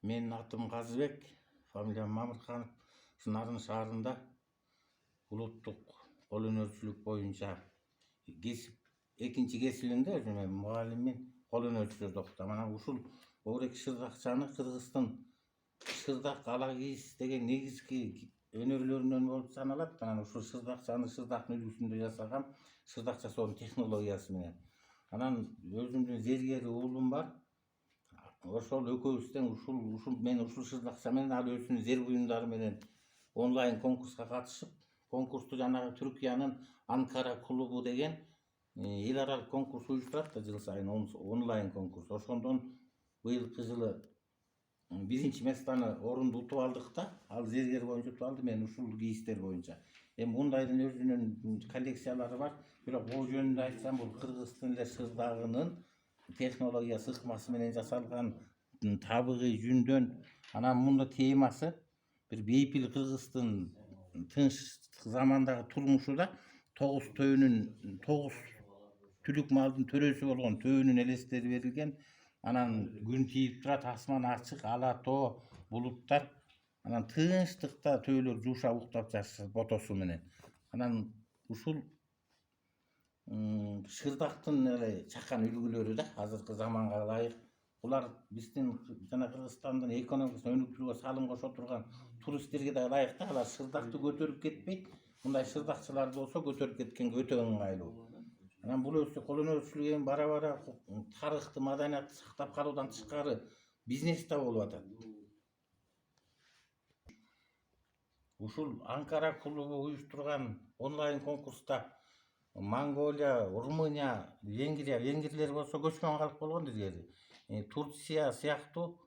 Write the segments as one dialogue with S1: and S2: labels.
S1: Менин атым Казыбек, фамилиям Мамырханов. Нарын шаарында улуттук кол өнөрчүлүк боюнча кесип экинчи кесибимде өзүм эми мугалиммин, кол өнөрчүлөрдү окутам. Анан ушул обуреки шырдакчаны Кыргызстын шырдак ала кийиз деген негизги өнөрлөрүнөн болуп саналат. Анан ушул шырдакчаны шырдактын үлгүсүндө жасагам, шырдак жасоонун технологиясы менен. Анан өзүмдүн зергери уулум бар. Ошол экөөбүздөн мен ушул шырдакча менен ал өзүнүн зер буюмдары менен онлайн конкурска катышып, конкурсту жанагы Түркиянын Анкара клубу деген эл аралык конкурс уюштурат да жыл сайын, онлайн конкурс. Ошондон быйылкы жылы биринчи местаны орунду утуп алдык да, ал зергер боюнча утуп алды, мен ушул кийиздер боюнча. Эми мундайдын өзүнүн коллекциялары бар, бирок бул жөнүндө айтсам, бул Кыргыздын эле шырдагынын технологиясы ыкмасы менен жасалган табыгый жүндөн. Анан мунда темасы бир бейпил Кыргыздын тынч замандагы турмушуда 9 төөнүн 9 түлүк малдын төрөсү болгон төөнүн элестери берилген. Анан күн тийип турат, асман ачык, ала тоо, булуттар. Анан тынчтыкта төөлөр жуушап уктап жатышат ботосу менен. Анан ушул шырдактын эле чакан үлгүлөрү да азыркы заманга ылайык. Булар биздин жана Кыргызстандын экономикасына өнүктүүгө салым кошо турган туристтерге да ылайык да. Алар шырдакты көтөрүп кетпейт. Мындай шырдакчылар болсо көтөрүп кеткенге өтө ыңгайлуу. Анан бул өзү кол өнөрчүлүгү эми бара тарыхты, маданиятты сактап калуудан тышкары бизнес да болуп атат. Ушул Анкара клубу уюштурган онлайн конкурста Монголия, Румыния, венгрлер болсо көчмөн калып болгон илгери. Турция сыяктуу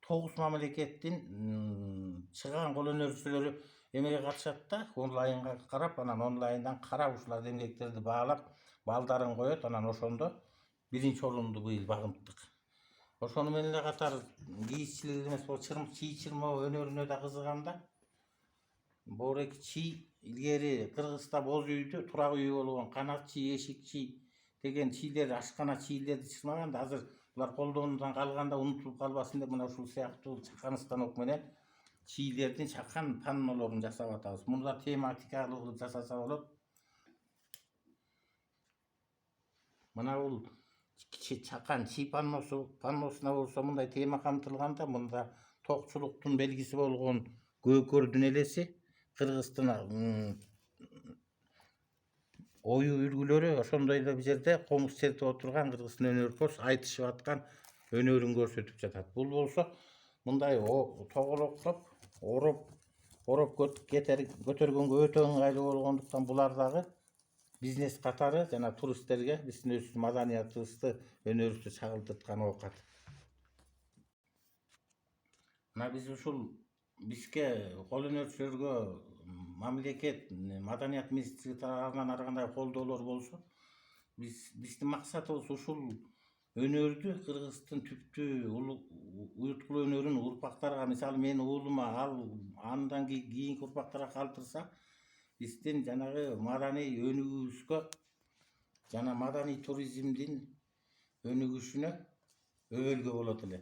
S1: 9 мамлекеттин чыган кол өнөрчүлөрү эмеге катышат да, онлайнга карап, анан онлайндан карап ушуларды эмгектерди баалап, балдарын коет. Анан ошондо биринчи орунду быйыл багынттык. Ошону менен эле катар кийизчилик эмес, чий чырмоо өнөрүнө да кызыгам да. Боореки чий илгери Кыргызда боз үйдү, турак үй болгон, канат чий, эшик чий деген чийлер, ашкана чийлерди чырмаган да. Азыр булар колдонуудан калганда унутулуп калбасын деп, мына ушул сыяктуу чакан станок менен чийлердин чакан паннолорун жасап атабыз. Муну да тематикалуу кылып жасаса болот. Мына бул чакан чий панносуна болсо мындай тема камтылганда, мында токчулуктун белгиси болгон көкөрдүн элеси, Кыргыздын ою үлгүлөрү, ошондой эле бул жерде комуз чертип отурган Кыргыздын өнөрпоз айтышып аткан өнөрүн көрсөтүп жатат. Бул болсо мындай тоголоктоп, ороп көтөргөнгө өтө ыңгайлуу болгондуктан булар дагы бизнес катары жана туристтерге биздин өз маданиятыбызды, өнөрүбүздү чагылтырткан оокат. Мына биз ушул бизге кол өнөрчүлөргө мамлекет, маданият министрлиги тарабынан ар кандай колдоолор болсо, биздин максатыбыз ушул өнөрдү, Кыргыздын түптүү уюткул өнөрүн урпактарга, мисалы менин уулума, андан кийинки урпактарга калтырса, биздин жанагы маданий өнүгүүбүзгө жана маданий туризмдин өнүгүшүнө өбөлгө болот эле.